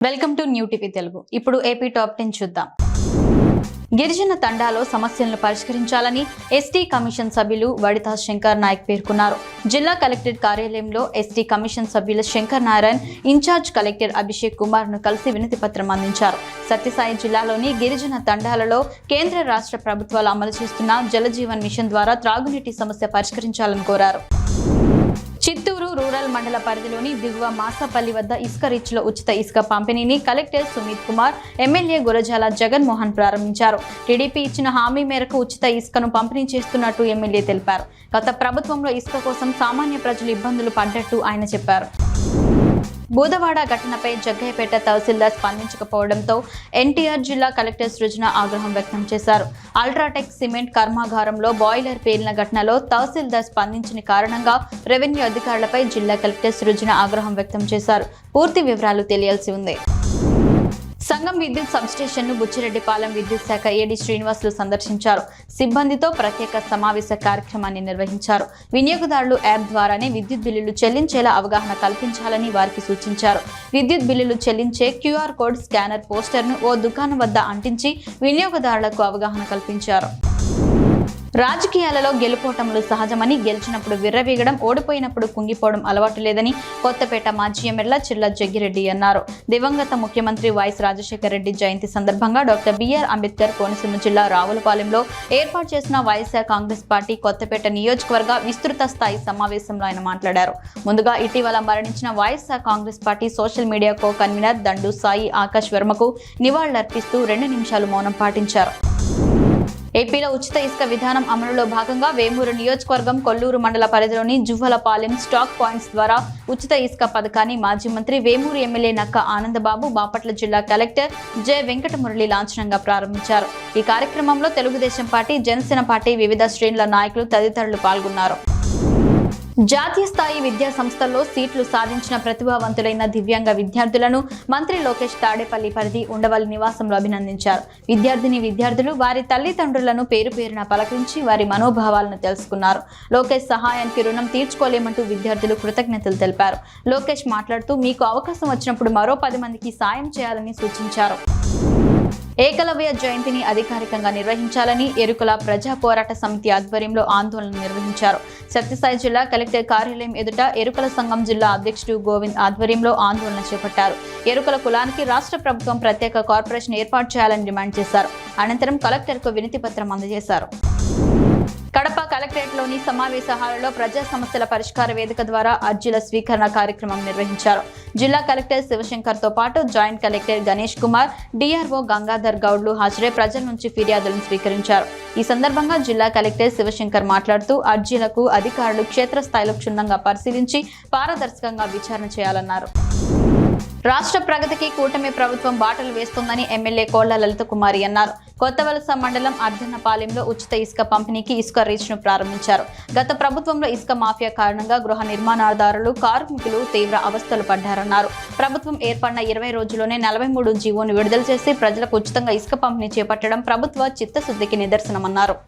Welcome to new TV Telugu. ఇప్పుడు AP top 10 చూద్దాం. గిరిజన తండాలో సమస్యలను పరిష్కరించాలని ఎస్టీ కమిషన్ సభ్యులు వడితా శంకర్ నాయక్ పేర్కొన్నారు. జిల్లా కలెక్టరేట్ కార్యాలయంలో ఎస్టీ కమిషన్ సభ్యులు శంకర్ నారాయణ్, ఇన్ఛార్జ్ కలెక్టర్ అభిషేక్ కుమార్ ను కలిసి వినతి పత్రం అందించారు. సత్యసాయి జిల్లాలోని గిరిజన తండాలలో కేంద్ర రాష్ట్ర ప్రభుత్వాలు అమలు చేస్తున్న జలజీవన్ మిషన్ ద్వారా త్రాగునీటి సమస్య పరిష్కరించాలని కోరారు. చిత్తూరు రూరల్ మండల పరిధిలోని దిగువ మాసపల్లి వద్ద ఇసుక రీచ్లో ఉచిత ఇసుక పంపిణీని కలెక్టర్ సుమిత్ కుమార్, ఎమ్మెల్యే గురజాల జగన్మోహన్ ప్రారంభించారు. టీడీపీ ఇచ్చిన హామీ మేరకు ఉచిత ఇసుకను పంపిణీ చేస్తున్నట్టు ఎమ్మెల్యే తెలిపారు. గత ప్రభుత్వంలో ఇసుక కోసం సామాన్య ప్రజలు ఇబ్బందులు పడ్డట్టు ఆయన చెప్పారు. బూదవాడ ఘటనపై జగ్గయ్యపేట తహసీల్దార్ స్పందించకపోవడంతో ఎన్టీఆర్ జిల్లా కలెక్టర్ సృజన ఆగ్రహం వ్యక్తం చేశారు. అల్ట్రాటెక్ సిమెంట్ కర్మాగారంలో బాయిలర్ పేలిన ఘటనలో తహసీల్దార్ స్పందించిన కారణంగా రెవెన్యూ అధికారులపై జిల్లా కలెక్టర్ సృజన ఆగ్రహం వ్యక్తం చేశారు. పూర్తి వివరాలు తెలియాల్సి ఉంది. సంగం విద్యుత్ సబ్స్టేషన్ను బుచ్చిరెడ్డిపాలెం విద్యుత్ శాఖ ఏడీ శ్రీనివాసులు సందర్శించారు. సిబ్బందితో ప్రత్యేక సమావేశ కార్యక్రమాన్ని నిర్వహించారు. వినియోగదారులు యాప్ ద్వారానే విద్యుత్ బిల్లులు చెల్లించేలా అవగాహన కల్పించాలని వారికి సూచించారు. విద్యుత్ బిల్లులు చెల్లించే క్యూఆర్ కోడ్ స్కానర్ పోస్టర్ను ఓ దుకాణం వద్ద అంటించి వినియోగదారులకు అవగాహన కల్పించారు. రాజకీయాలలో గెలుపోటములు సహజమని, గెలిచినప్పుడు విర్రవీగడం, ఓడిపోయినప్పుడు కుంగిపోవడం అలవాటు లేదని కొత్తపేట మాజీ ఎమ్మెల్యే చిర్ల జగ్గిరెడ్డి అన్నారు. దివంగత ముఖ్యమంత్రి వైఎస్ రాజశేఖర రెడ్డి జయంతి సందర్భంగా డాక్టర్ బిఆర్ అంబేద్కర్ కోనసీమ జిల్లా రావులపాలెంలో ఏర్పాటు చేసిన వైఎస్ఆర్ కాంగ్రెస్ పార్టీ కొత్తపేట నియోజకవర్గ విస్తృత స్థాయి సమావేశంలో ఆయన మాట్లాడారు. ముందుగా ఇటీవల మరణించిన YSR Congress party social media co convener దండు సాయి ఆకాష్ వర్మకు నివాళులర్పిస్తూ 2 నిమిషాలు మౌనం పాటించారు. ఏపీలో ఉచిత ఇసుక విధానం అమలులో భాగంగా వేమూరు నియోజకవర్గం కొల్లూరు మండల పరిధిలోని జువ్వలపాలెం స్టాక్ పాయింట్స్ ద్వారా ఉచిత ఇసుక పథకాన్ని మాజీ మంత్రి వేమూరు ఎమ్మెల్యే నక్క ఆనందబాబు, బాపట్ల జిల్లా కలెక్టర్ జె వెంకటమురళి లాంఛనంగా ప్రారంభించారు. ఈ కార్యక్రమంలో తెలుగుదేశం పార్టీ, జనసేన పార్టీ వివిధ శ్రేణుల నాయకులు తదితరులు పాల్గొన్నారు. జాతీయ స్థాయి విద్యా సంస్థల్లో సీట్లు సాధించిన ప్రతిభావంతులైన దివ్యాంగ విద్యార్థులను మంత్రి లోకేష్ తాడేపల్లి పరిధి ఉండవల్లి నివాసంలో అభినందించారు. విద్యార్థులు వారి తల్లిదండ్రులను పేరు పేరున పలకరించి వారి మనోభావాలను తెలుసుకున్నారు. లోకేష్ సహాయానికి రుణం తీర్చుకోలేమంటూ విద్యార్థులు కృతజ్ఞతలు తెలిపారు. లోకేష్ మాట్లాడుతూ మీకు అవకాశం వచ్చినప్పుడు మరో 10 మందికి సాయం చేయాలని సూచించారు. ఏకలవ్య జయంతిని అధికారికంగా నిర్వహించాలని ఎరుకల ప్రజా పోరాట సమితి ఆధ్వర్యంలో ఆందోళన నిర్వహించారు. సత్యసాయి జిల్లా కలెక్టర్ కార్యాలయం ఎదుట ఎరుకల సంఘం జిల్లా అధ్యక్షుడు గోవింద్ ఆధ్వర్యంలో ఆందోళన చేపట్టారు. ఎరుకల కులానికి రాష్ట్ర ప్రభుత్వం ప్రత్యేక కార్పొరేషన్ ఏర్పాటు చేయాలని డిమాండ్ చేశారు. అనంతరం కలెక్టర్కు వినతి పత్రం అందజేశారు. కడప కలెక్టరేట్లోని సమావేశ హాలులో ప్రజా సమస్యల పరిష్కార వేదిక ద్వారా అర్జీల స్వీకరణ కార్యక్రమం నిర్వహించారు. జిల్లా కలెక్టర్ శివశంకర్ తో పాటు joint collector Ganesh Kumar, DRO Gangadhar గౌడ్లు హాజరై ప్రజల నుంచి ఫిర్యాదులను స్వీకరించారు. ఈ సందర్భంగా జిల్లా కలెక్టర్ శివశంకర్ మాట్లాడుతూ అర్జీలకు అధికారులు క్షేత్రస్థాయిలో క్షుణ్ణంగా పరిశీలించి పారదర్శకంగా విచారణ చేయాలన్నారు. రాష్ట్ర ప్రగతికి కూటమి ప్రభుత్వం బాటలు వేస్తోందని ఎమ్మెల్యే కోళ్ల లలిత కుమారి అన్నారు. కొత్తవలస మండలం అర్ధన్నపాలెంలో ఉచిత ఇసుక పంపిణీకి ఇసుక రీచ్ను ప్రారంభించారు. గత ప్రభుత్వంలో ఇసుక మాఫియా కారణంగా గృహ నిర్మాణదారులు, కార్మికులు తీవ్ర అవస్థలు పడ్డారన్నారు. ప్రభుత్వం ఏర్పడిన 20 రోజుల్లోనే 43 జీవోను విడుదల చేసి ప్రజలకు ఉచితంగా ఇసుక పంపిణీ చేపట్టడం ప్రభుత్వ చిత్తశుద్ధికి నిదర్శనమన్నారు.